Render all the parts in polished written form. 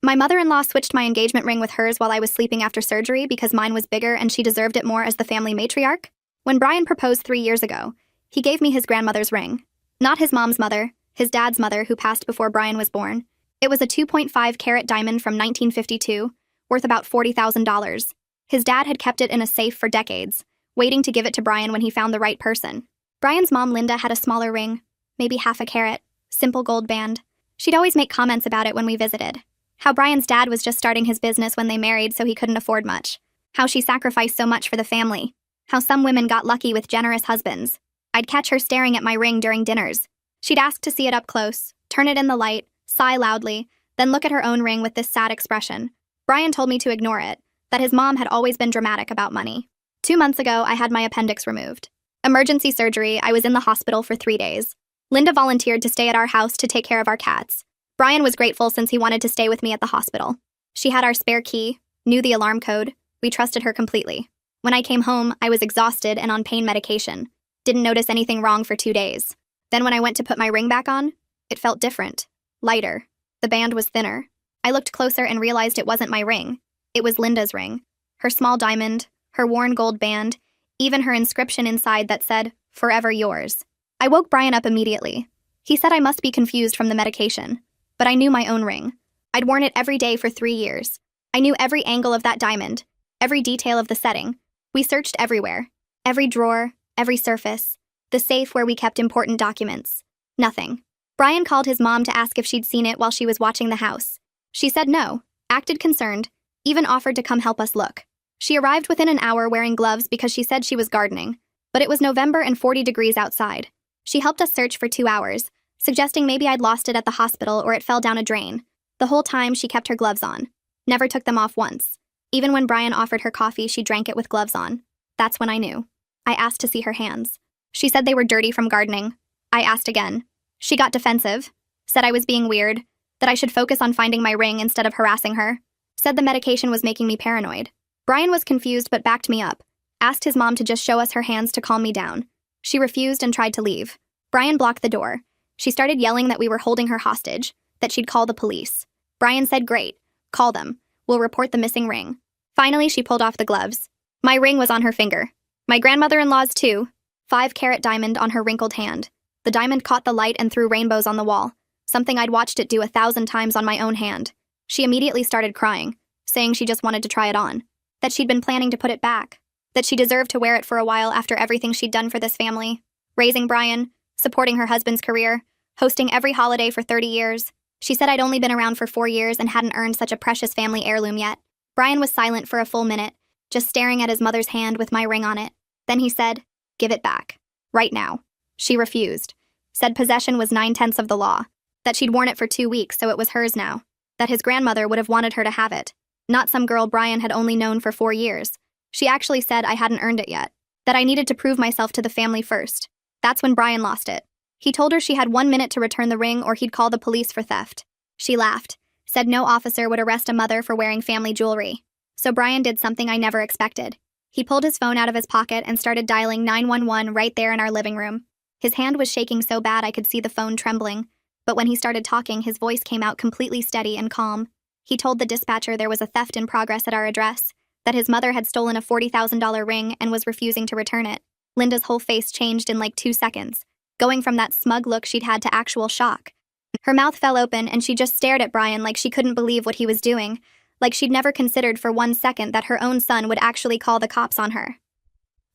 My mother-in-law switched my engagement ring with hers while I was sleeping after surgery because mine was bigger and she deserved it more as the family matriarch. When Brian proposed 3 years ago, he gave me his grandmother's ring. Not his mom's mother, his dad's mother who passed before Brian was born. It was a 2.5-carat diamond from 1952, worth about $40,000. His dad had kept it in a safe for decades, waiting to give it to Brian when he found the right person. Brian's mom, Linda, had a smaller ring, maybe half a carat, simple gold band. She'd always make comments about it when we visited. How Brian's dad was just starting his business when they married, so he couldn't afford much. How she sacrificed so much for the family. How some women got lucky with generous husbands. I'd catch her staring at my ring during dinners. She'd ask to see it up close, turn it in the light, sigh loudly, then look at her own ring with this sad expression. Brian told me to ignore it, that his mom had always been dramatic about money. 2 months ago, I had my appendix removed. Emergency surgery, I was in the hospital for 3 days. Linda volunteered to stay at our house to take care of our cats. Brian was grateful since he wanted to stay with me at the hospital. She had our spare key, knew the alarm code. We trusted her completely. When I came home, I was exhausted and on pain medication. Didn't notice anything wrong for 2 days. Then when I went to put my ring back on, it felt different, lighter. The band was thinner. I looked closer and realized it wasn't my ring. It was Linda's ring. Her small diamond, her worn gold band, even her inscription inside that said, "Forever yours." I woke Brian up immediately. He said I must be confused from the medication. But I knew my own ring. I'd worn it every day for 3 years. I knew every angle of that diamond, every detail of the setting. We searched everywhere. Every drawer, every surface, the safe where we kept important documents. Nothing. Brian called his mom to ask if she'd seen it while she was watching the house. She said no, acted concerned, even offered to come help us look. She arrived within an hour wearing gloves because she said she was gardening, but it was November and 40 degrees outside. She helped us search for 2 hours, suggesting maybe I'd lost it at the hospital or it fell down a drain. The whole time, she kept her gloves on. Never took them off once. Even when Brian offered her coffee, she drank it with gloves on. That's when I knew. I asked to see her hands. She said they were dirty from gardening. I asked again. She got defensive, said I was being weird, that I should focus on finding my ring instead of harassing her, said the medication was making me paranoid. Brian was confused but backed me up, asked his mom to just show us her hands to calm me down. She refused and tried to leave. Brian blocked the door. She started yelling that we were holding her hostage, that she'd call the police. Brian said, "Great, call them. We'll report the missing ring." Finally, she pulled off the gloves. My ring was on her finger. My grandmother-in-law's too. 5-carat diamond on her wrinkled hand. The diamond caught the light and threw rainbows on the wall, something I'd watched it do 1,000 times on my own hand. She immediately started crying, saying she just wanted to try it on, that she'd been planning to put it back, that she deserved to wear it for a while after everything she'd done for this family, raising Brian, supporting her husband's career, hosting every holiday for 30 years. She said I'd only been around for 4 years and hadn't earned such a precious family heirloom yet. Brian was silent for a full minute, just staring at his mother's hand with my ring on it. Then he said, "Give it back. Right now." She refused. Said possession was 9/10 of the law. That she'd worn it for 2 weeks, so it was hers now. That his grandmother would have wanted her to have it. Not some girl Brian had only known for 4 years. She actually said I hadn't earned it yet. That I needed to prove myself to the family first. That's when Brian lost it. He told her she had 1 minute to return the ring or he'd call the police for theft. She laughed. Said no officer would arrest a mother for wearing family jewelry. So Brian did something I never expected. He pulled his phone out of his pocket and started dialing 911 right there in our living room. His hand was shaking so bad I could see the phone trembling, but when he started talking, his voice came out completely steady and calm. He told the dispatcher there was a theft in progress at our address, that his mother had stolen a $40,000 ring and was refusing to return it. Linda's whole face changed in like 2 seconds, going from that smug look she'd had to actual shock. Her mouth fell open and she just stared at Brian like she couldn't believe what he was doing, like she'd never considered for 1 second that her own son would actually call the cops on her.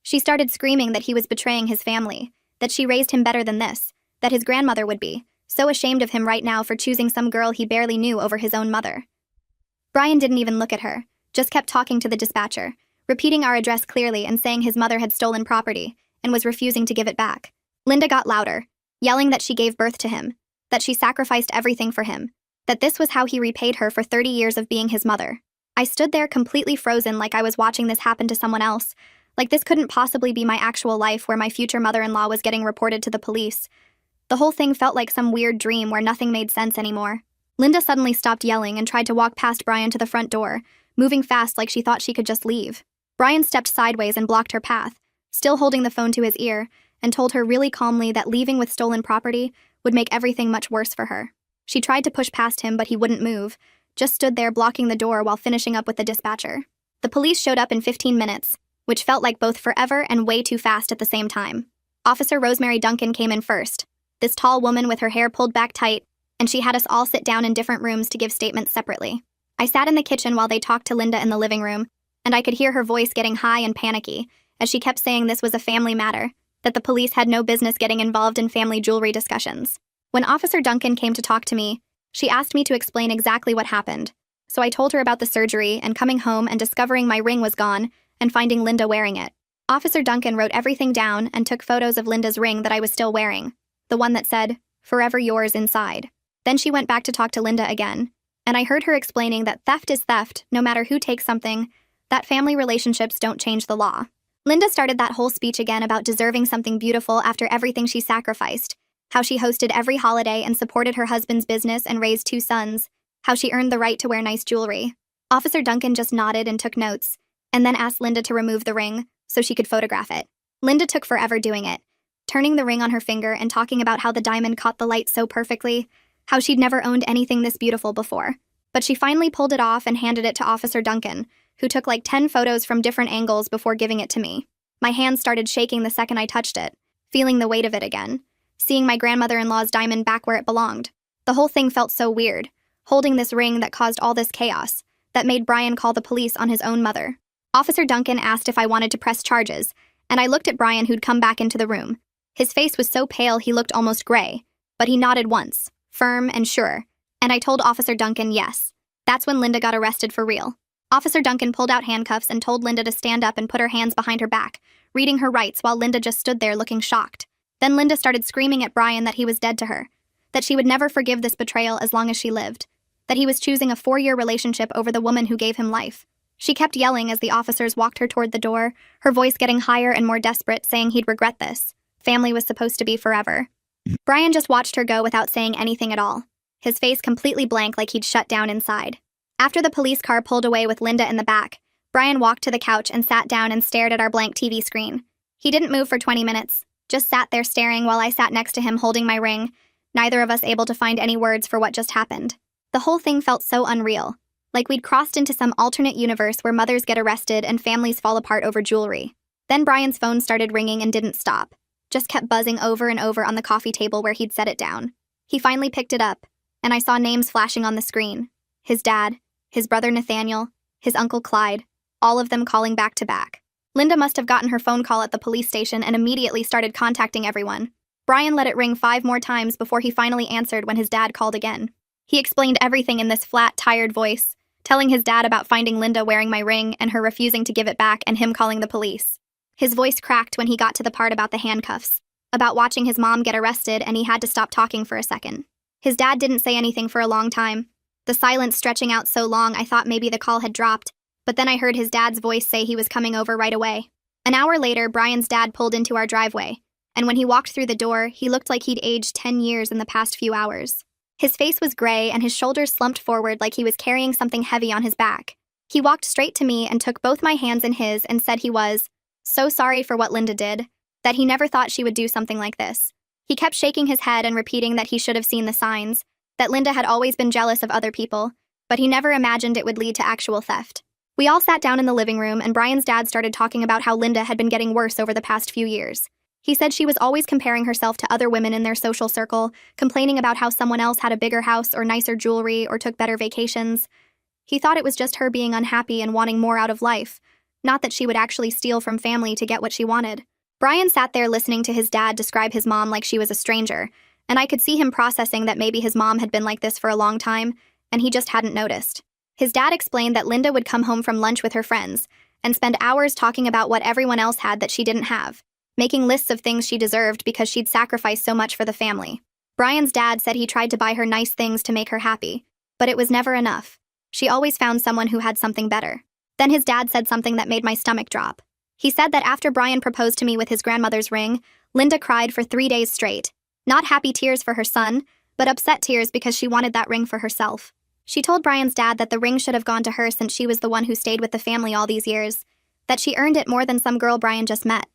She started screaming that he was betraying his family, that she raised him better than this, that his grandmother would be so ashamed of him right now for choosing some girl he barely knew over his own mother. Brian didn't even look at her, just kept talking to the dispatcher, repeating our address clearly and saying his mother had stolen property and was refusing to give it back. Linda got louder, yelling that she gave birth to him, that she sacrificed everything for him, that this was how he repaid her for 30 years of being his mother. I stood there completely frozen like I was watching this happen to someone else, like this couldn't possibly be my actual life where my future mother-in-law was getting reported to the police. The whole thing felt like some weird dream where nothing made sense anymore. Linda suddenly stopped yelling and tried to walk past Brian to the front door, moving fast like she thought she could just leave. Brian stepped sideways and blocked her path, still holding the phone to his ear, and told her really calmly that leaving with stolen property would make everything much worse for her. She tried to push past him, but he wouldn't move, just stood there blocking the door while finishing up with the dispatcher. The police showed up in 15 minutes, which felt like both forever and way too fast at the same time. Officer Rosemary Duncan came in first, this tall woman with her hair pulled back tight, and she had us all sit down in different rooms to give statements separately. I sat in the kitchen while they talked to Linda in the living room, and I could hear her voice getting high and panicky as she kept saying this was a family matter, that the police had no business getting involved in family jewelry discussions. When Officer Duncan came to talk to me, she asked me to explain exactly what happened. So I told her about the surgery and coming home and discovering my ring was gone and finding Linda wearing it. Officer Duncan wrote everything down and took photos of Linda's ring that I was still wearing, the one that said, "Forever yours" inside. Then she went back to talk to Linda again, and I heard her explaining that theft is theft, no matter who takes something, that family relationships don't change the law. Linda started that whole speech again about deserving something beautiful after everything she sacrificed, how she hosted every holiday and supported her husband's business and raised 2 sons, how she earned the right to wear nice jewelry. Officer Duncan just nodded and took notes, and then asked Linda to remove the ring so she could photograph it. Linda took forever doing it, turning the ring on her finger and talking about how the diamond caught the light so perfectly, how she'd never owned anything this beautiful before. But she finally pulled it off and handed it to Officer Duncan, who took like 10 photos from different angles before giving it to me. My hands started shaking the second I touched it, feeling the weight of it again, seeing my grandmother-in-law's diamond back where it belonged. The whole thing felt so weird, holding this ring that caused all this chaos, that made Brian call the police on his own mother. Officer Duncan asked if I wanted to press charges, and I looked at Brian who'd come back into the room. His face was so pale he looked almost gray, but he nodded once, firm and sure, and I told Officer Duncan yes. That's when Linda got arrested for real. Officer Duncan pulled out handcuffs and told Linda to stand up and put her hands behind her back, reading her rights while Linda just stood there looking shocked. Then Linda started screaming at Brian that he was dead to her, that she would never forgive this betrayal as long as she lived, that he was choosing a 4-year relationship over the woman who gave him life. She kept yelling as the officers walked her toward the door, her voice getting higher and more desperate, saying he'd regret this. Family was supposed to be forever. Brian just watched her go without saying anything at all, his face completely blank like he'd shut down inside. After the police car pulled away with Linda in the back, Brian walked to the couch and sat down and stared at our blank TV screen. He didn't move for 20 minutes, just sat there staring while I sat next to him holding my ring, neither of us able to find any words for what just happened. The whole thing felt so unreal, like we'd crossed into some alternate universe where mothers get arrested and families fall apart over jewelry. Then Brian's phone started ringing and didn't stop, just kept buzzing over and over on the coffee table where he'd set it down. He finally picked it up, and I saw names flashing on the screen. His dad, his brother Nathaniel, his uncle Clyde, all of them calling back to back. Linda must have gotten her phone call at the police station and immediately started contacting everyone. Brian let it ring 5 more times before he finally answered when his dad called again. He explained everything in this flat, tired voice, telling his dad about finding Linda wearing my ring and her refusing to give it back and him calling the police. His voice cracked when he got to the part about the handcuffs, about watching his mom get arrested, and he had to stop talking for a second. His dad didn't say anything for a long time, the silence stretching out so long I thought maybe the call had dropped, but then I heard his dad's voice say he was coming over right away. An hour later, Brian's dad pulled into our driveway, and when he walked through the door, he looked like he'd aged 10 years in the past few hours. His face was gray and his shoulders slumped forward like he was carrying something heavy on his back. He walked straight to me and took both my hands in his and said he was so sorry for what Linda did, that he never thought she would do something like this. He kept shaking his head and repeating that he should have seen the signs, that Linda had always been jealous of other people, but he never imagined it would lead to actual theft. We all sat down in the living room and Brian's dad started talking about how Linda had been getting worse over the past few years. He said she was always comparing herself to other women in their social circle, complaining about how someone else had a bigger house or nicer jewelry or took better vacations. He thought it was just her being unhappy and wanting more out of life, not that she would actually steal from family to get what she wanted. Brian sat there listening to his dad describe his mom like she was a stranger, and I could see him processing that maybe his mom had been like this for a long time, and he just hadn't noticed. His dad explained that Linda would come home from lunch with her friends and spend hours talking about what everyone else had that she didn't have, making lists of things she deserved because she'd sacrificed so much for the family. Brian's dad said he tried to buy her nice things to make her happy, but it was never enough. She always found someone who had something better. Then his dad said something that made my stomach drop. He said that after Brian proposed to me with his grandmother's ring, Linda cried for 3 days straight. Not happy tears for her son, but upset tears because she wanted that ring for herself. She told Brian's dad that the ring should have gone to her since she was the one who stayed with the family all these years, that she earned it more than some girl Brian just met.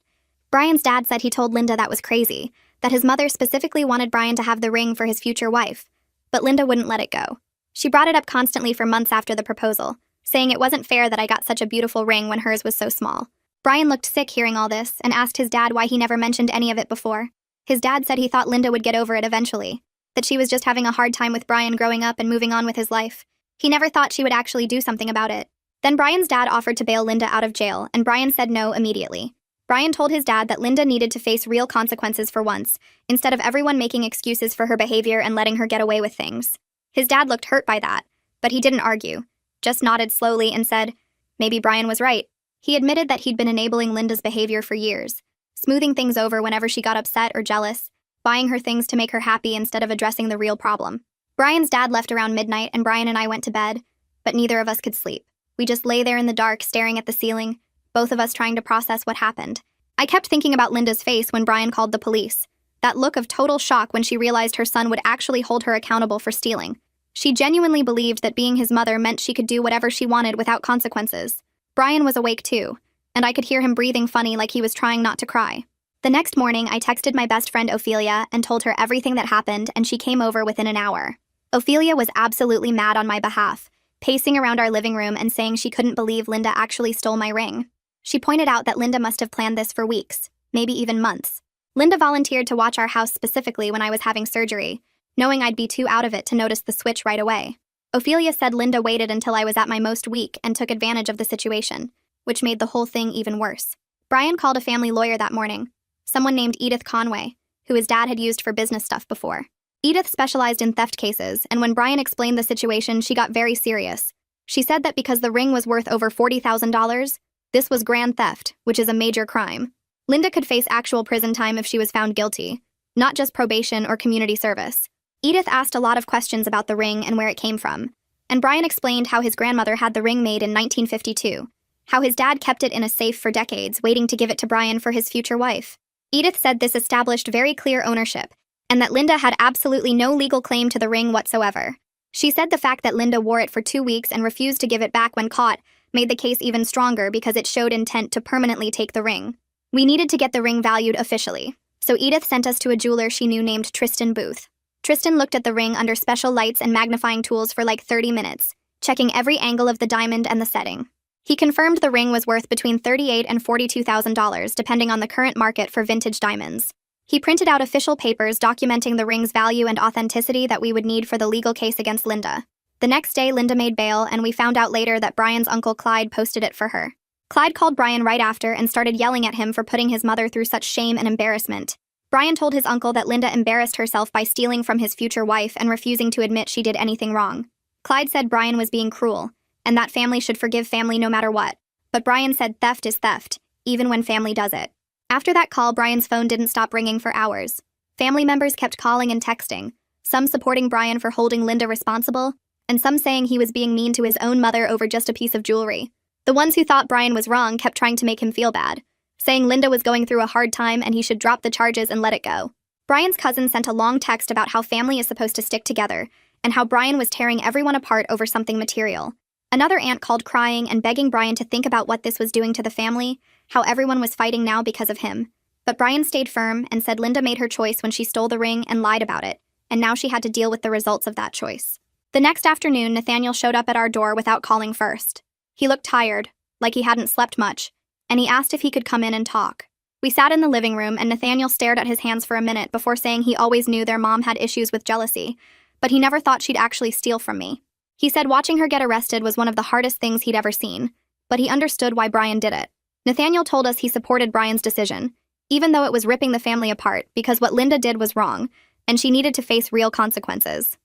Brian's dad said he told Linda that was crazy, that his mother specifically wanted Brian to have the ring for his future wife, but Linda wouldn't let it go. She brought it up constantly for months after the proposal, saying it wasn't fair that I got such a beautiful ring when hers was so small. Brian looked sick hearing all this and asked his dad why he never mentioned any of it before. His dad said he thought Linda would get over it eventually, that she was just having a hard time with Brian growing up and moving on with his life. He never thought she would actually do something about it. Then Brian's dad offered to bail Linda out of jail, and Brian said no immediately. Brian told his dad that Linda needed to face real consequences for once, instead of everyone making excuses for her behavior and letting her get away with things. His dad looked hurt by that, but he didn't argue, just nodded slowly and said, maybe Brian was right. He admitted that he'd been enabling Linda's behavior for years, smoothing things over whenever she got upset or jealous, buying her things to make her happy instead of addressing the real problem. Brian's dad left around midnight and Brian and I went to bed, but neither of us could sleep. We just lay there in the dark staring at the ceiling, both of us trying to process what happened. I kept thinking about Linda's face when Brian called the police. That look of total shock when she realized her son would actually hold her accountable for stealing. She genuinely believed that being his mother meant she could do whatever she wanted without consequences. Brian was awake too, and I could hear him breathing funny like he was trying not to cry. The next morning, I texted my best friend Ophelia and told her everything that happened, and she came over within an hour. Ophelia was absolutely mad on my behalf, pacing around our living room and saying she couldn't believe Linda actually stole my ring. She pointed out that Linda must have planned this for weeks, maybe even months. Linda volunteered to watch our house specifically when I was having surgery, knowing I'd be too out of it to notice the switch right away. Ophelia said Linda waited until I was at my most weak and took advantage of the situation, which made the whole thing even worse. Brian called a family lawyer that morning, someone named Edith Conway, who his dad had used for business stuff before. Edith specialized in theft cases, and when Brian explained the situation, she got very serious. She said that because the ring was worth over $40,000, this was grand theft, which is a major crime. Linda could face actual prison time if she was found guilty, not just probation or community service. Edith asked a lot of questions about the ring and where it came from, and Brian explained how his grandmother had the ring made in 1952, how his dad kept it in a safe for decades, waiting to give it to Brian for his future wife. Edith said this established very clear ownership, and that Linda had absolutely no legal claim to the ring whatsoever. She said the fact that Linda wore it for 2 weeks and refused to give it back when caught made the case even stronger because it showed intent to permanently take the ring. We needed to get the ring valued officially, so Edith sent us to a jeweler she knew named Tristan Booth. Tristan looked at the ring under special lights and magnifying tools for like 30 minutes, checking every angle of the diamond and the setting. He confirmed the ring was worth between $38,000 and $42,000, depending on the current market for vintage diamonds. He printed out official papers documenting the ring's value and authenticity that we would need for the legal case against Linda. The next day, Linda made bail, and we found out later that Brian's uncle Clyde posted it for her. Clyde called Brian right after and started yelling at him for putting his mother through such shame and embarrassment. Brian told his uncle that Linda embarrassed herself by stealing from his future wife and refusing to admit she did anything wrong. Clyde said Brian was being cruel, and that family should forgive family no matter what. But Brian said theft is theft, even when family does it. After that call, Brian's phone didn't stop ringing for hours. Family members kept calling and texting, some supporting Brian for holding Linda responsible, and some saying he was being mean to his own mother over just a piece of jewelry. The ones who thought Brian was wrong kept trying to make him feel bad, saying Linda was going through a hard time and he should drop the charges and let it go. Brian's cousin sent a long text about how family is supposed to stick together, and how Brian was tearing everyone apart over something material. Another aunt called crying and begging Brian to think about what this was doing to the family, how everyone was fighting now because of him. But Brian stayed firm and said Linda made her choice when she stole the ring and lied about it, and now she had to deal with the results of that choice. The next afternoon, Nathaniel showed up at our door without calling first. He looked tired, like he hadn't slept much, and he asked if he could come in and talk. We sat in the living room, and Nathaniel stared at his hands for a minute before saying he always knew their mom had issues with jealousy, but he never thought she'd actually steal from me. He said watching her get arrested was one of the hardest things he'd ever seen, but he understood why Brian did it. Nathaniel told us he supported Brian's decision, even though it was ripping the family apart, because what Linda did was wrong, and she needed to face real consequences.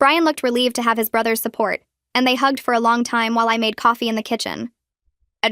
Brian looked relieved to have his brother's support, and they hugged for a long time while I made coffee in the kitchen.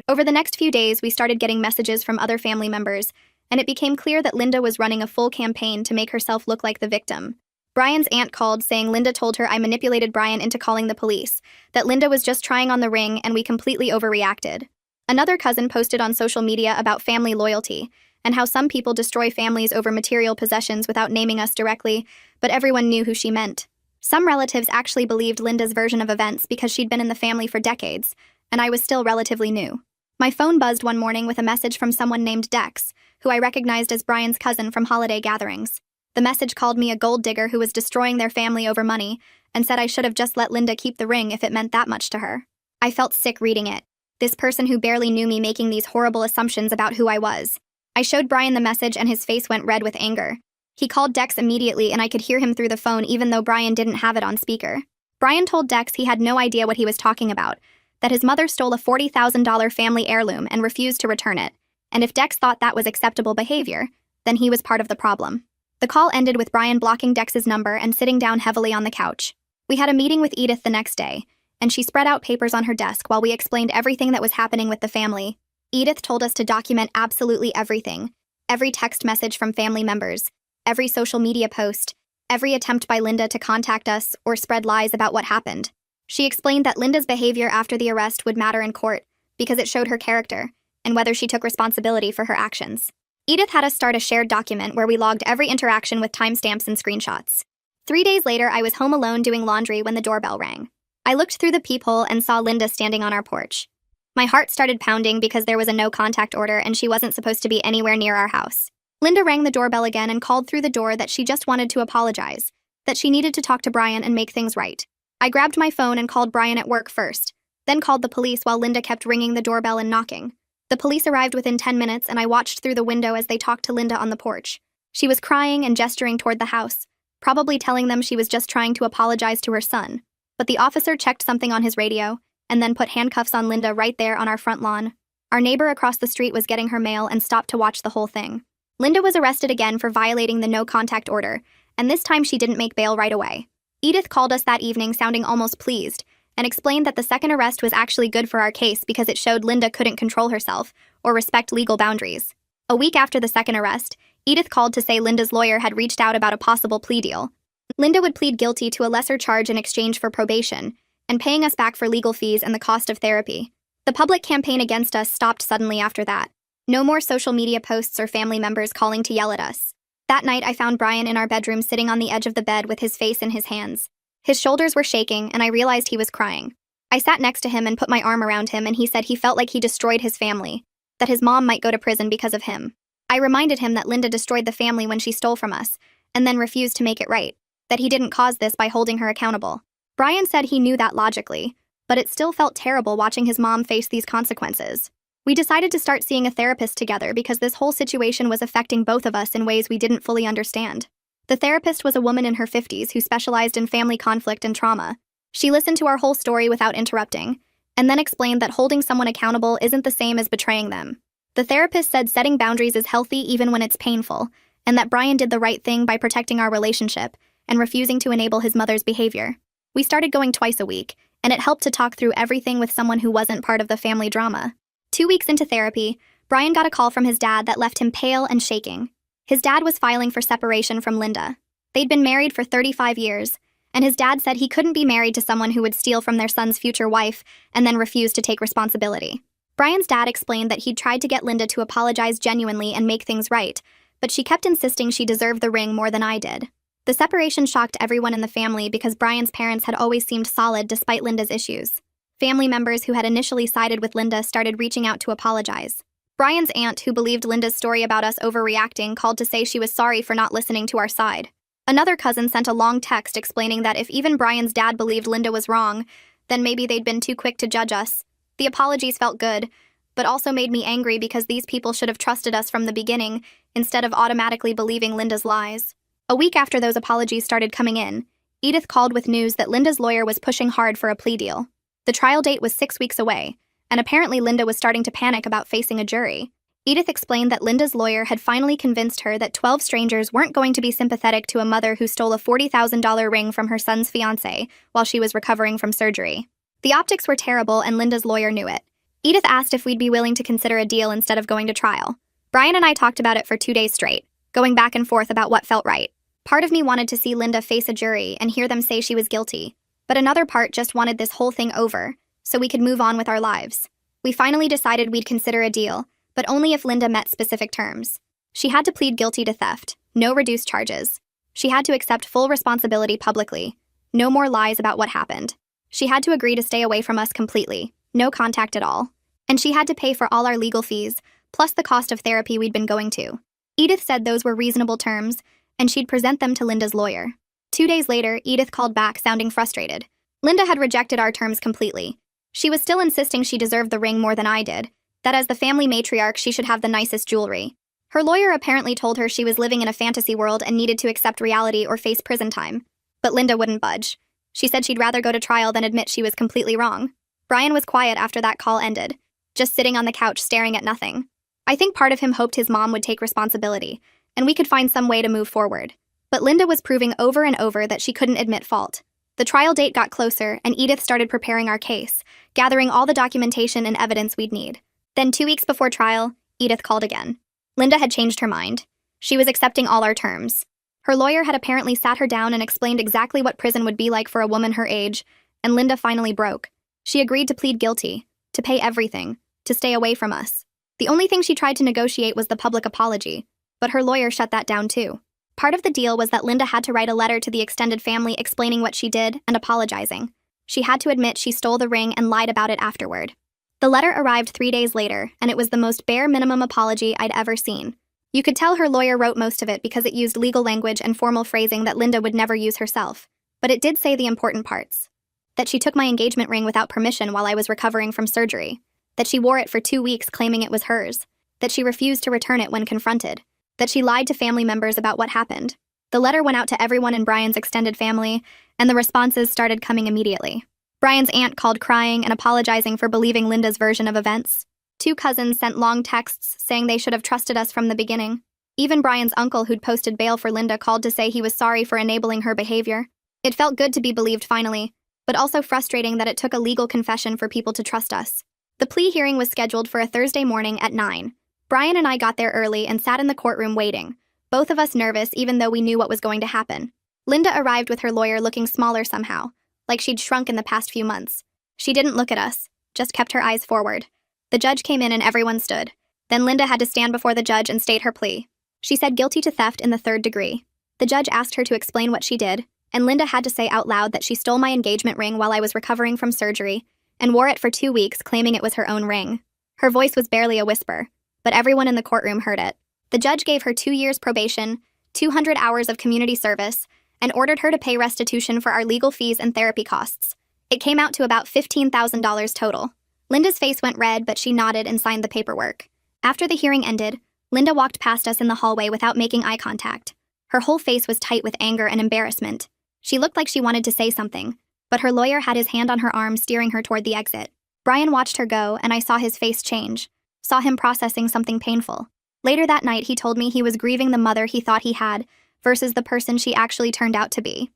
Over the next few days, we started getting messages from other family members, and it became clear that Linda was running a full campaign to make herself look like the victim. Brian's aunt called saying Linda told her I manipulated Brian into calling the police, that Linda was just trying on the ring and we completely overreacted. Another cousin posted on social media about family loyalty, and how some people destroy families over material possessions without naming us directly, but everyone knew who she meant. Some relatives actually believed Linda's version of events because she'd been in the family for decades, and I was still relatively new. My phone buzzed one morning with a message from someone named Dex, who I recognized as Brian's cousin from holiday gatherings. The message called me a gold digger who was destroying their family over money and said I should have just let Linda keep the ring if it meant that much to her. I felt sick reading it. This person who barely knew me making these horrible assumptions about who I was. I showed Brian the message and his face went red with anger. He called Dex immediately and I could hear him through the phone even though Brian didn't have it on speaker. Brian told Dex he had no idea what he was talking about, that his mother stole a $40,000 family heirloom and refused to return it, and if Dex thought that was acceptable behavior, then he was part of the problem. The call ended with Brian blocking Dex's number and sitting down heavily on the couch. We had a meeting with Edith the next day, and she spread out papers on her desk while we explained everything that was happening with the family. Edith told us to document absolutely everything, every text message from family members, every social media post, every attempt by Linda to contact us or spread lies about what happened. She explained that Linda's behavior after the arrest would matter in court because it showed her character and whether she took responsibility for her actions. Edith had us start a shared document where we logged every interaction with timestamps and screenshots. 3 days later, I was home alone doing laundry when the doorbell rang. I looked through the peephole and saw Linda standing on our porch. My heart started pounding because there was a no-contact order and she wasn't supposed to be anywhere near our house. Linda rang the doorbell again and called through the door that she just wanted to apologize, that she needed to talk to Brian and make things right. I grabbed my phone and called Brian at work first, then called the police while Linda kept ringing the doorbell and knocking. The police arrived within 10 minutes and I watched through the window as they talked to Linda on the porch. She was crying and gesturing toward the house, probably telling them she was just trying to apologize to her son. But the officer checked something on his radio and then put handcuffs on Linda right there on our front lawn. Our neighbor across the street was getting her mail and stopped to watch the whole thing. Linda was arrested again for violating the no-contact order, and this time she didn't make bail right away. Edith called us that evening sounding almost pleased, and explained that the second arrest was actually good for our case because it showed Linda couldn't control herself or respect legal boundaries. A week after the second arrest, Edith called to say Linda's lawyer had reached out about a possible plea deal. Linda would plead guilty to a lesser charge in exchange for probation, and paying us back for legal fees and the cost of therapy. The public campaign against us stopped suddenly after that. No more social media posts or family members calling to yell at us. That night, I found Brian in our bedroom sitting on the edge of the bed with his face in his hands. His shoulders were shaking, and I realized he was crying. I sat next to him and put my arm around him, and he said he felt like he destroyed his family, that his mom might go to prison because of him. I reminded him that Linda destroyed the family when she stole from us, and then refused to make it right, that he didn't cause this by holding her accountable. Brian said he knew that logically, but it still felt terrible watching his mom face these consequences. We decided to start seeing a therapist together because this whole situation was affecting both of us in ways we didn't fully understand. The therapist was a woman in her 50s who specialized in family conflict and trauma. She listened to our whole story without interrupting, and then explained that holding someone accountable isn't the same as betraying them. The therapist said setting boundaries is healthy even when it's painful, and that Brian did the right thing by protecting our relationship and refusing to enable his mother's behavior. We started going twice a week, and it helped to talk through everything with someone who wasn't part of the family drama. 2 weeks into therapy, Brian got a call from his dad that left him pale and shaking. His dad was filing for separation from Linda. They'd been married for 35 years, and his dad said he couldn't be married to someone who would steal from their son's future wife and then refuse to take responsibility. Brian's dad explained that he'd tried to get Linda to apologize genuinely and make things right, but she kept insisting she deserved the ring more than I did. The separation shocked everyone in the family because Brian's parents had always seemed solid despite Linda's issues. Family members who had initially sided with Linda started reaching out to apologize. Brian's aunt, who believed Linda's story about us overreacting, called to say she was sorry for not listening to our side. Another cousin sent a long text explaining that if even Brian's dad believed Linda was wrong, then maybe they'd been too quick to judge us. The apologies felt good, but also made me angry because these people should have trusted us from the beginning instead of automatically believing Linda's lies. A week after those apologies started coming in, Edith called with news that Linda's lawyer was pushing hard for a plea deal. The trial date was 6 weeks away, and apparently Linda was starting to panic about facing a jury. Edith explained that Linda's lawyer had finally convinced her that 12 strangers weren't going to be sympathetic to a mother who stole a $40,000 ring from her son's fiancé while she was recovering from surgery. The optics were terrible, and Linda's lawyer knew it. Edith asked if we'd be willing to consider a deal instead of going to trial. Brian and I talked about it for 2 days straight, going back and forth about what felt right. Part of me wanted to see Linda face a jury and hear them say she was guilty, but another part just wanted this whole thing over, so we could move on with our lives. We finally decided we'd consider a deal, but only if Linda met specific terms. She had to plead guilty to theft, no reduced charges. She had to accept full responsibility publicly, no more lies about what happened. She had to agree to stay away from us completely, no contact at all. And she had to pay for all our legal fees, plus the cost of therapy we'd been going to. Edith said those were reasonable terms, and she'd present them to Linda's lawyer. 2 days later, Edith called back, sounding frustrated. Linda had rejected our terms completely. She was still insisting she deserved the ring more than I did, that as the family matriarch she should have the nicest jewelry. Her lawyer apparently told her she was living in a fantasy world and needed to accept reality or face prison time. But Linda wouldn't budge. She said she'd rather go to trial than admit she was completely wrong. Brian was quiet after that call ended, just sitting on the couch staring at nothing. I think part of him hoped his mom would take responsibility, and we could find some way to move forward. But Linda was proving over and over that she couldn't admit fault. The trial date got closer, and Edith started preparing our case, gathering all the documentation and evidence we'd need. Then 2 weeks before trial, Edith called again. Linda had changed her mind. She was accepting all our terms. Her lawyer had apparently sat her down and explained exactly what prison would be like for a woman her age, and Linda finally broke. She agreed to plead guilty, to pay everything, to stay away from us. The only thing she tried to negotiate was the public apology, but her lawyer shut that down too. Part of the deal was that Linda had to write a letter to the extended family explaining what she did and apologizing. She had to admit she stole the ring and lied about it afterward. The letter arrived 3 days later, and it was the most bare minimum apology I'd ever seen. You could tell her lawyer wrote most of it because it used legal language and formal phrasing that Linda would never use herself. But it did say the important parts. That she took my engagement ring without permission while I was recovering from surgery. That she wore it for 2 weeks claiming it was hers. That she refused to return it when confronted. That she lied to family members about what happened. The letter went out to everyone in Brian's extended family, and the responses started coming immediately. Brian's aunt called crying and apologizing for believing Linda's version of events. 2 cousins sent long texts saying they should have trusted us from the beginning. Even Brian's uncle, who'd posted bail for Linda, called to say he was sorry for enabling her behavior. It felt good to be believed finally, but also frustrating that it took a legal confession for people to trust us. The plea hearing was scheduled for a Thursday morning at 9. Brian and I got there early and sat in the courtroom waiting, both of us nervous even though we knew what was going to happen. Linda arrived with her lawyer looking smaller somehow, like she'd shrunk in the past few months. She didn't look at us, just kept her eyes forward. The judge came in and everyone stood. Then Linda had to stand before the judge and state her plea. She said guilty to theft in the 3rd degree. The judge asked her to explain what she did, and Linda had to say out loud that she stole my engagement ring while I was recovering from surgery and wore it for 2 weeks claiming it was her own ring. Her voice was barely a whisper, but everyone in the courtroom heard it. The judge gave her 2 years probation, 200 hours of community service, and ordered her to pay restitution for our legal fees and therapy costs. It came out to about $15,000 total. Linda's face went red, but she nodded and signed the paperwork. After the hearing ended, Linda walked past us in the hallway without making eye contact. Her whole face was tight with anger and embarrassment. She looked like she wanted to say something, but her lawyer had his hand on her arm steering her toward the exit. Brian watched her go, and I saw his face change, saw him processing something painful. Later that night, he told me he was grieving the mother he thought he had versus the person she actually turned out to be.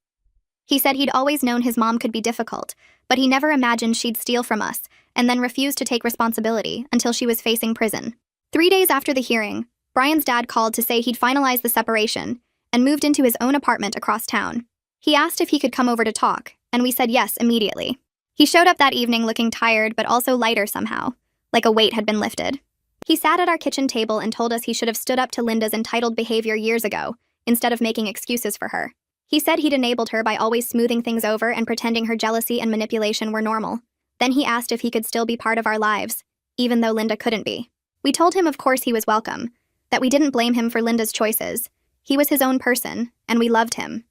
He said he'd always known his mom could be difficult, but he never imagined she'd steal from us and then refuse to take responsibility until she was facing prison. 3 days after the hearing, Brian's dad called to say he'd finalized the separation and moved into his own apartment across town. He asked if he could come over to talk, and we said yes immediately. He showed up that evening looking tired but also lighter somehow, like a weight had been lifted. He sat at our kitchen table and told us he should have stood up to Linda's entitled behavior years ago, instead of making excuses for her. He said he'd enabled her by always smoothing things over and pretending her jealousy and manipulation were normal. Then he asked if he could still be part of our lives, even though Linda couldn't be. We told him of course he was welcome, that we didn't blame him for Linda's choices. He was his own person, and we loved him.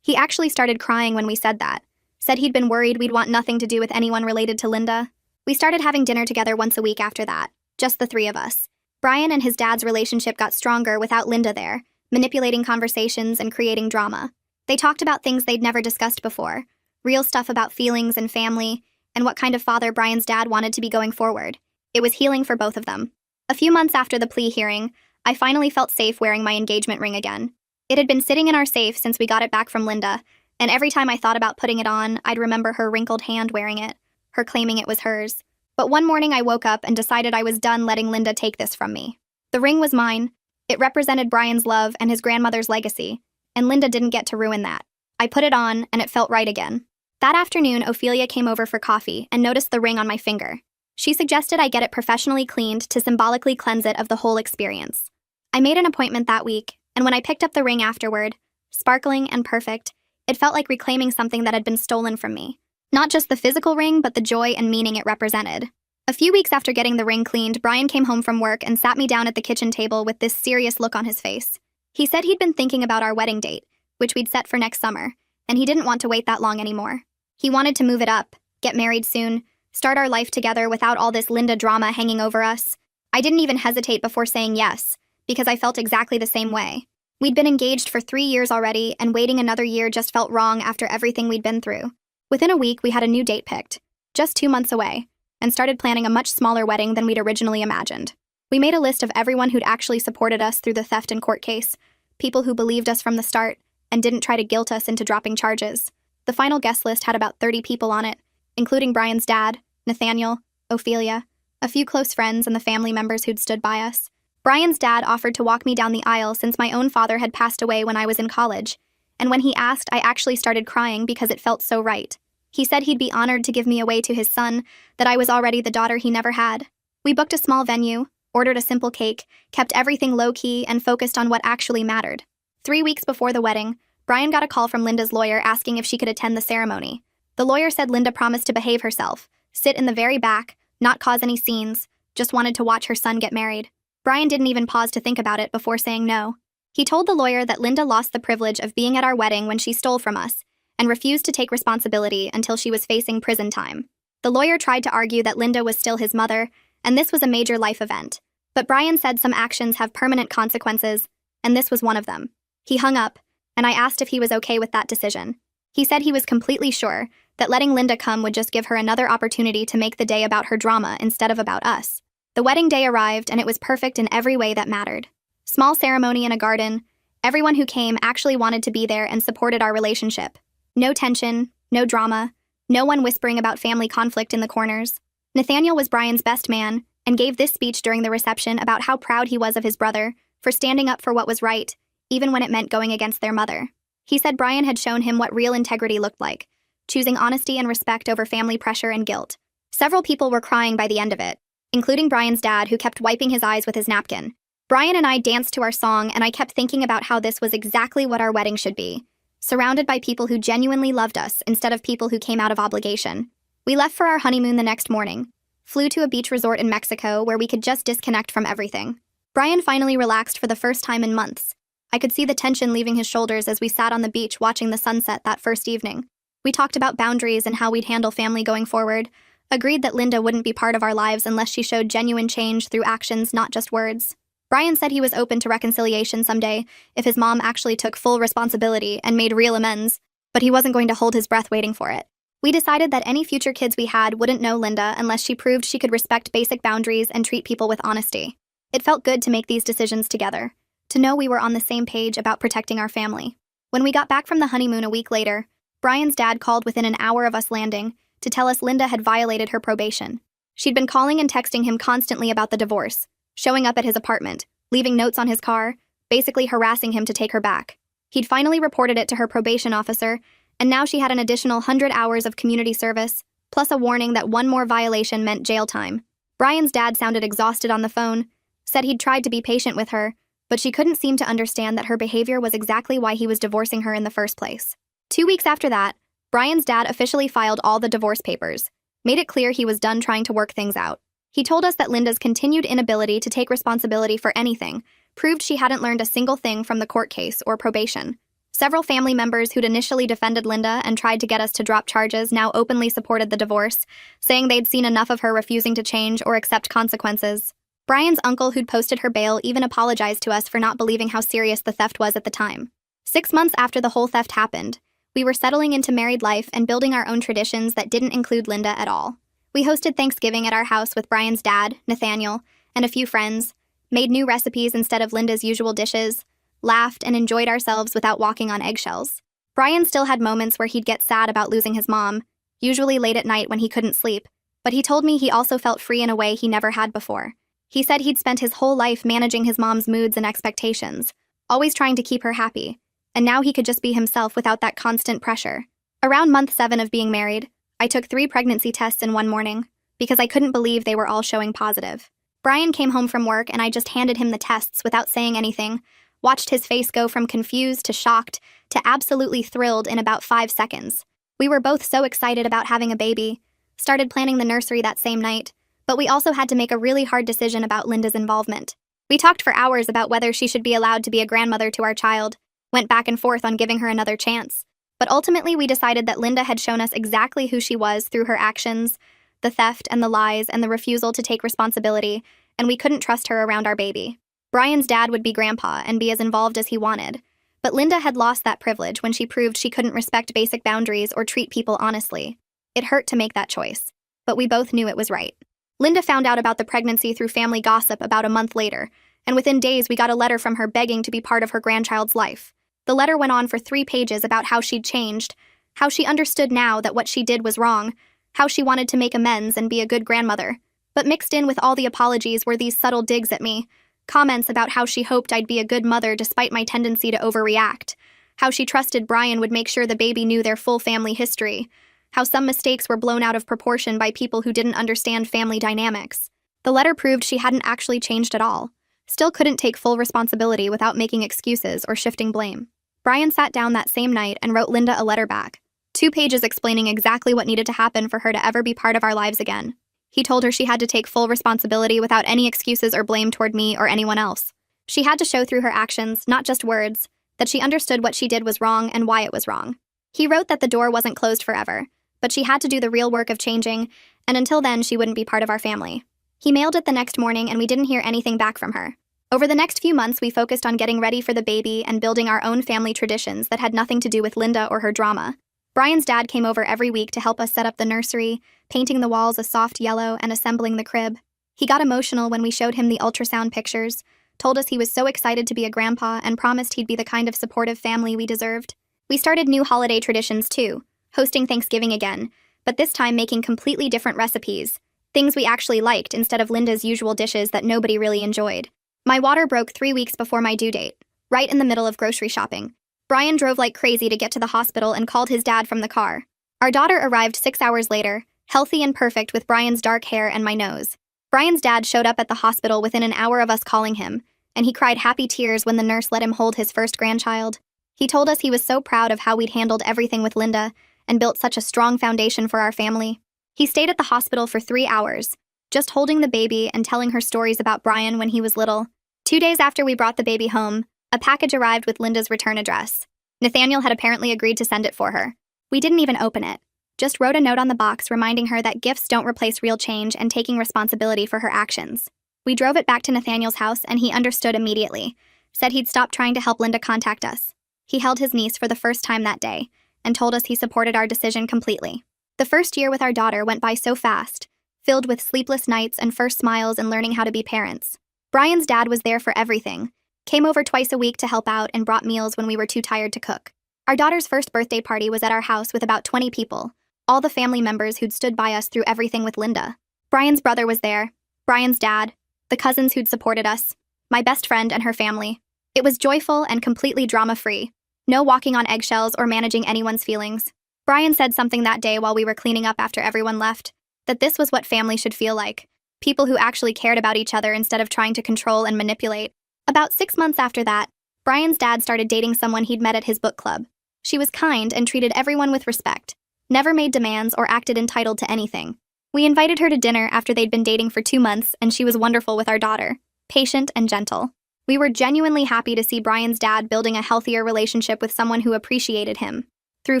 He actually started crying when we said that, said he'd been worried we'd want nothing to do with anyone related to Linda. We started having dinner together once a week after that, just the 3 of us. Brian and his dad's relationship got stronger without Linda there, manipulating conversations and creating drama. They talked about things they'd never discussed before, real stuff about feelings and family, and what kind of father Brian's dad wanted to be going forward. It was healing for both of them. A few months after the plea hearing, I finally felt safe wearing my engagement ring again. It had been sitting in our safe since we got it back from Linda, and every time I thought about putting it on, I'd remember her wrinkled hand wearing it, her claiming it was hers. But one morning I woke up and decided I was done letting Linda take this from me. The ring was mine. It represented Brian's love and his grandmother's legacy, and Linda didn't get to ruin that. I put it on, and it felt right again. That afternoon, Ophelia came over for coffee and noticed the ring on my finger. She suggested I get it professionally cleaned to symbolically cleanse it of the whole experience. I made an appointment that week, and when I picked up the ring afterward, sparkling and perfect, it felt like reclaiming something that had been stolen from me. Not just the physical ring, but the joy and meaning it represented. A few weeks after getting the ring cleaned, Brian came home from work and sat me down at the kitchen table with this serious look on his face. He said he'd been thinking about our wedding date, which we'd set for next summer, and he didn't want to wait that long anymore. He wanted to move it up, get married soon, start our life together without all this Linda drama hanging over us. I didn't even hesitate before saying yes, because I felt exactly the same way. We'd been engaged for 3 years already, and waiting another year just felt wrong after everything we'd been through. Within a week, we had a new date picked, just 2 months away, and started planning a much smaller wedding than we'd originally imagined. We made a list of everyone who'd actually supported us through the theft and court case, people who believed us from the start and didn't try to guilt us into dropping charges. The final guest list had about 30 people on it, including Brian's dad, Nathaniel, Ophelia, a few close friends, and the family members who'd stood by us. Brian's dad offered to walk me down the aisle since my own father had passed away when I was in college, and when he asked, I actually started crying because it felt so right. He said he'd be honored to give me away to his son, that I was already the daughter he never had. We booked a small venue, ordered a simple cake, kept everything low-key, and focused on what actually mattered. 3 weeks before the wedding, Brian got a call from Linda's lawyer asking if she could attend the ceremony. The lawyer said Linda promised to behave herself, sit in the very back, not cause any scenes, just wanted to watch her son get married. Brian didn't even pause to think about it before saying no. He told the lawyer that Linda lost the privilege of being at our wedding when she stole from us, and refused to take responsibility until she was facing prison time. The lawyer tried to argue that Linda was still his mother, and this was a major life event. But Brian said some actions have permanent consequences, and this was one of them. He hung up, and I asked if he was okay with that decision. He said he was completely sure that letting Linda come would just give her another opportunity to make the day about her drama instead of about us. The wedding day arrived, and it was perfect in every way that mattered. Small ceremony in a garden. Everyone who came actually wanted to be there and supported our relationship. No tension, no drama, no one whispering about family conflict in the corners. Nathaniel was Brian's best man and gave this speech during the reception about how proud he was of his brother for standing up for what was right, even when it meant going against their mother. He said Brian had shown him what real integrity looked like, choosing honesty and respect over family pressure and guilt. Several people were crying by the end of it, including Brian's dad, who kept wiping his eyes with his napkin. Brian and I danced to our song, and I kept thinking about how this was exactly what our wedding should be, surrounded by people who genuinely loved us instead of people who came out of obligation. We left for our honeymoon the next morning, flew to a beach resort in Mexico where we could just disconnect from everything. Brian finally relaxed for the first time in months. I could see the tension leaving his shoulders as we sat on the beach watching the sunset that first evening. We talked about boundaries and how we'd handle family going forward, agreed that Linda wouldn't be part of our lives unless she showed genuine change through actions, not just words. Brian said he was open to reconciliation someday if his mom actually took full responsibility and made real amends, but he wasn't going to hold his breath waiting for it. We decided that any future kids we had wouldn't know Linda unless she proved she could respect basic boundaries and treat people with honesty. It felt good to make these decisions together, to know we were on the same page about protecting our family. When we got back from the honeymoon a week later, Brian's dad called within an hour of us landing to tell us Linda had violated her probation. She'd been calling and texting him constantly about the divorce, showing up at his apartment, leaving notes on his car, basically harassing him to take her back. He'd finally reported it to her probation officer, and now she had an additional 100 hours of community service, plus a warning that one more violation meant jail time. Brian's dad sounded exhausted on the phone, said he'd tried to be patient with her, but she couldn't seem to understand that her behavior was exactly why he was divorcing her in the first place. 2 weeks after that, Brian's dad officially filed all the divorce papers, made it clear he was done trying to work things out. He told us that Linda's continued inability to take responsibility for anything proved she hadn't learned a single thing from the court case or probation. Several family members who'd initially defended Linda and tried to get us to drop charges now openly supported the divorce, saying they'd seen enough of her refusing to change or accept consequences. Brian's uncle, who'd posted her bail, even apologized to us for not believing how serious the theft was at the time. 6 months after the whole theft happened, we were settling into married life and building our own traditions that didn't include Linda at all. We hosted Thanksgiving at our house with Brian's dad, Nathaniel, and a few friends, made new recipes instead of Linda's usual dishes, laughed, and enjoyed ourselves without walking on eggshells. Brian still had moments where he'd get sad about losing his mom, usually late at night when he couldn't sleep, but he told me he also felt free in a way he never had before. He said he'd spent his whole life managing his mom's moods and expectations, always trying to keep her happy, and now he could just be himself without that constant pressure. Around month 7 of being married, I took 3 pregnancy tests in one morning, because I couldn't believe they were all showing positive. Brian came home from work and I just handed him the tests without saying anything, watched his face go from confused to shocked to absolutely thrilled in about 5 seconds. We were both so excited about having a baby, started planning the nursery that same night, but we also had to make a really hard decision about Linda's involvement. We talked for hours about whether she should be allowed to be a grandmother to our child, went back and forth on giving her another chance. But ultimately, we decided that Linda had shown us exactly who she was through her actions, the theft and the lies and the refusal to take responsibility, and we couldn't trust her around our baby. Brian's dad would be grandpa and be as involved as he wanted. But Linda had lost that privilege when she proved she couldn't respect basic boundaries or treat people honestly. It hurt to make that choice, but we both knew it was right. Linda found out about the pregnancy through family gossip about a month later, and within days we got a letter from her begging to be part of her grandchild's life. The letter went on for 3 pages about how she'd changed, how she understood now that what she did was wrong, how she wanted to make amends and be a good grandmother. But mixed in with all the apologies were these subtle digs at me, comments about how she hoped I'd be a good mother despite my tendency to overreact, how she trusted Brian would make sure the baby knew their full family history, how some mistakes were blown out of proportion by people who didn't understand family dynamics. The letter proved she hadn't actually changed at all, still couldn't take full responsibility without making excuses or shifting blame. Brian sat down that same night and wrote Linda a letter back, 2 pages explaining exactly what needed to happen for her to ever be part of our lives again. He told her she had to take full responsibility without any excuses or blame toward me or anyone else. She had to show through her actions, not just words, that she understood what she did was wrong and why it was wrong. He wrote that the door wasn't closed forever, but she had to do the real work of changing, and until then she wouldn't be part of our family. He mailed it the next morning and we didn't hear anything back from her. Over the next few months we focused on getting ready for the baby and building our own family traditions that had nothing to do with Linda or her drama. Brian's dad came over every week to help us set up the nursery, painting the walls a soft yellow and assembling the crib. He got emotional when we showed him the ultrasound pictures, told us he was so excited to be a grandpa, and promised he'd be the kind of supportive family we deserved. We started new holiday traditions too, hosting Thanksgiving again, but this time making completely different recipes, things we actually liked instead of Linda's usual dishes that nobody really enjoyed. My water broke 3 weeks before my due date, right in the middle of grocery shopping. Brian drove like crazy to get to the hospital and called his dad from the car. Our daughter arrived 6 hours later, healthy and perfect with Brian's dark hair and my nose. Brian's dad showed up at the hospital within an hour of us calling him, and he cried happy tears when the nurse let him hold his first grandchild. He told us he was so proud of how we'd handled everything with Linda and built such a strong foundation for our family. He stayed at the hospital for 3 hours, just holding the baby and telling her stories about Brian when he was little. 2 days after we brought the baby home, a package arrived with Linda's return address. Nathaniel had apparently agreed to send it for her. We didn't even open it, just wrote a note on the box reminding her that gifts don't replace real change and taking responsibility for her actions. We drove it back to Nathaniel's house and he understood immediately, said he'd stop trying to help Linda contact us. He held his niece for the first time that day and told us he supported our decision completely. The first year with our daughter went by so fast, filled with sleepless nights and first smiles and learning how to be parents. Brian's dad was there for everything, came over twice a week to help out and brought meals when we were too tired to cook. Our daughter's first birthday party was at our house with about 20 people, all the family members who'd stood by us through everything with Linda. Brian's brother was there, Brian's dad, the cousins who'd supported us, my best friend and her family. It was joyful and completely drama-free. No walking on eggshells or managing anyone's feelings. Brian said something that day while we were cleaning up after everyone left, that this was what family should feel like. People who actually cared about each other instead of trying to control and manipulate. About 6 months after that, Brian's dad started dating someone he'd met at his book club. She was kind and treated everyone with respect, never made demands or acted entitled to anything. We invited her to dinner after they'd been dating for 2 months, and she was wonderful with our daughter, patient and gentle. We were genuinely happy to see Brian's dad building a healthier relationship with someone who appreciated him. Through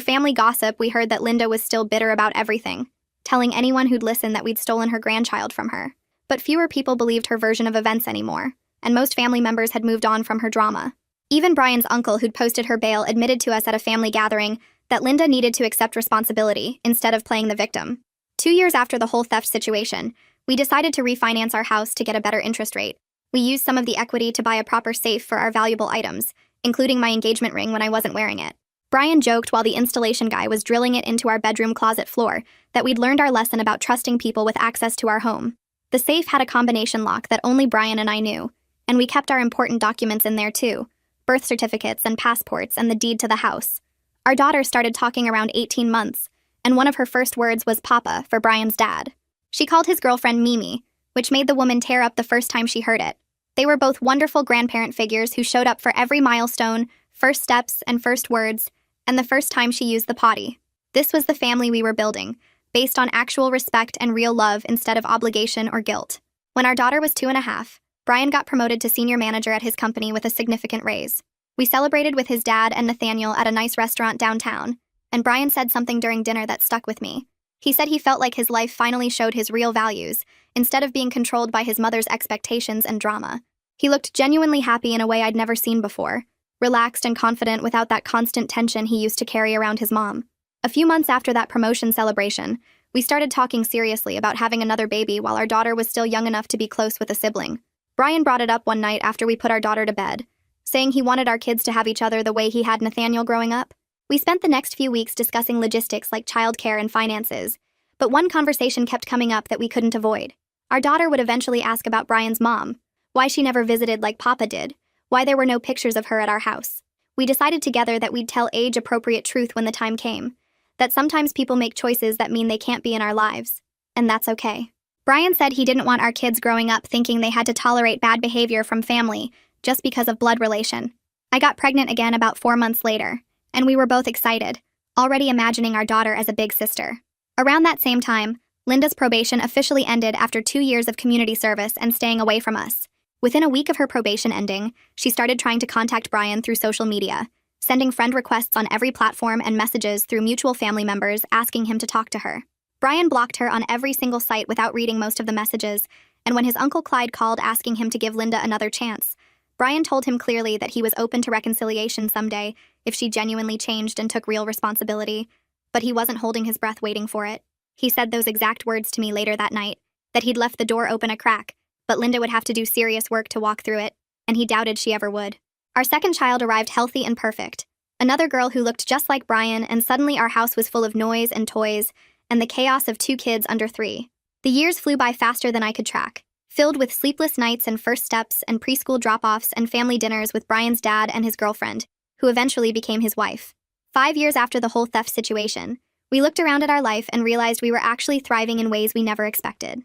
family gossip, we heard that Linda was still bitter about everything, telling anyone who'd listen that we'd stolen her grandchild from her. But fewer people believed her version of events anymore, and most family members had moved on from her drama. Even Brian's uncle, who'd posted her bail, admitted to us at a family gathering that Linda needed to accept responsibility instead of playing the victim. 2 years after the whole theft situation, we decided to refinance our house to get a better interest rate. We used some of the equity to buy a proper safe for our valuable items, including my engagement ring when I wasn't wearing it. Brian joked while the installation guy was drilling it into our bedroom closet floor that we'd learned our lesson about trusting people with access to our home. The safe had a combination lock that only Brian and I knew, and we kept our important documents in there too, birth certificates and passports and the deed to the house. Our daughter started talking around 18 months, and one of her first words was Papa for Brian's dad. She called his girlfriend Mimi, which made the woman tear up the first time she heard it. They were both wonderful grandparent figures who showed up for every milestone, first steps and first words, and the first time she used the potty. This was the family we were building, based on actual respect and real love instead of obligation or guilt. When our daughter was 2.5, Brian got promoted to senior manager at his company with a significant raise. We celebrated with his dad and Nathaniel at a nice restaurant downtown, and Brian said something during dinner that stuck with me. He said he felt like his life finally showed his real values, instead of being controlled by his mother's expectations and drama. He looked genuinely happy in a way I'd never seen before, relaxed and confident without that constant tension he used to carry around his mom. A few months after that promotion celebration, we started talking seriously about having another baby while our daughter was still young enough to be close with a sibling. Brian brought it up one night after we put our daughter to bed, saying he wanted our kids to have each other the way he had Nathaniel growing up. We spent the next few weeks discussing logistics like childcare and finances, but one conversation kept coming up that we couldn't avoid. Our daughter would eventually ask about Brian's mom, why she never visited like Papa did, why there were no pictures of her at our house. We decided together that we'd tell age-appropriate truth when the time came, that sometimes people make choices that mean they can't be in our lives, and that's okay. Brian said he didn't want our kids growing up thinking they had to tolerate bad behavior from family just because of blood relation. I got pregnant again about 4 months later, and we were both excited, already imagining our daughter as a big sister. Around that same time, Linda's probation officially ended after 2 years of community service and staying away from us. Within a week of her probation ending, she started trying to contact Brian through social media, sending friend requests on every platform and messages through mutual family members asking him to talk to her. Brian blocked her on every single site without reading most of the messages, and when his Uncle Clyde called asking him to give Linda another chance, Brian told him clearly that he was open to reconciliation someday if she genuinely changed and took real responsibility, but he wasn't holding his breath waiting for it. He said those exact words to me later that night, that he'd left the door open a crack, but Linda would have to do serious work to walk through it, and he doubted she ever would. Our second child arrived healthy and perfect. Another girl who looked just like Brian, and suddenly our house was full of noise and toys, and the chaos of 2 kids under 3. The years flew by faster than I could track, filled with sleepless nights and first steps and preschool drop-offs and family dinners with Brian's dad and his girlfriend, who eventually became his wife. 5 years after the whole theft situation, we looked around at our life and realized we were actually thriving in ways we never expected.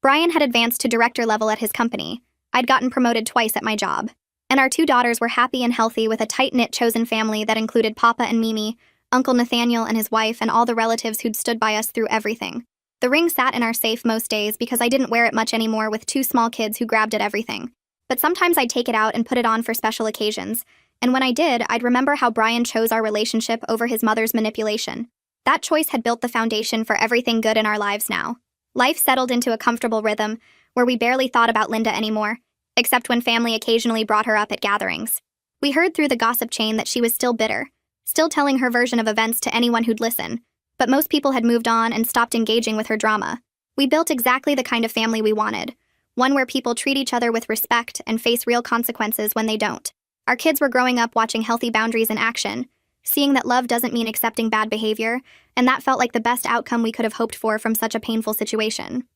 Brian had advanced to director level at his company. I'd gotten promoted twice at my job. And our 2 daughters were happy and healthy with a tight-knit chosen family that included Papa and Mimi, Uncle Nathaniel and his wife, and all the relatives who'd stood by us through everything. The ring sat in our safe most days because I didn't wear it much anymore with 2 small kids who grabbed at everything. But sometimes I'd take it out and put it on for special occasions, and when I did, I'd remember how Brian chose our relationship over his mother's manipulation. That choice had built the foundation for everything good in our lives now. Life settled into a comfortable rhythm where we barely thought about Linda anymore, except when family occasionally brought her up at gatherings. We heard through the gossip chain that she was still bitter, still telling her version of events to anyone who'd listen, but most people had moved on and stopped engaging with her drama. We built exactly the kind of family we wanted, one where people treat each other with respect and face real consequences when they don't. Our kids were growing up watching healthy boundaries in action, seeing that love doesn't mean accepting bad behavior, and that felt like the best outcome we could have hoped for from such a painful situation.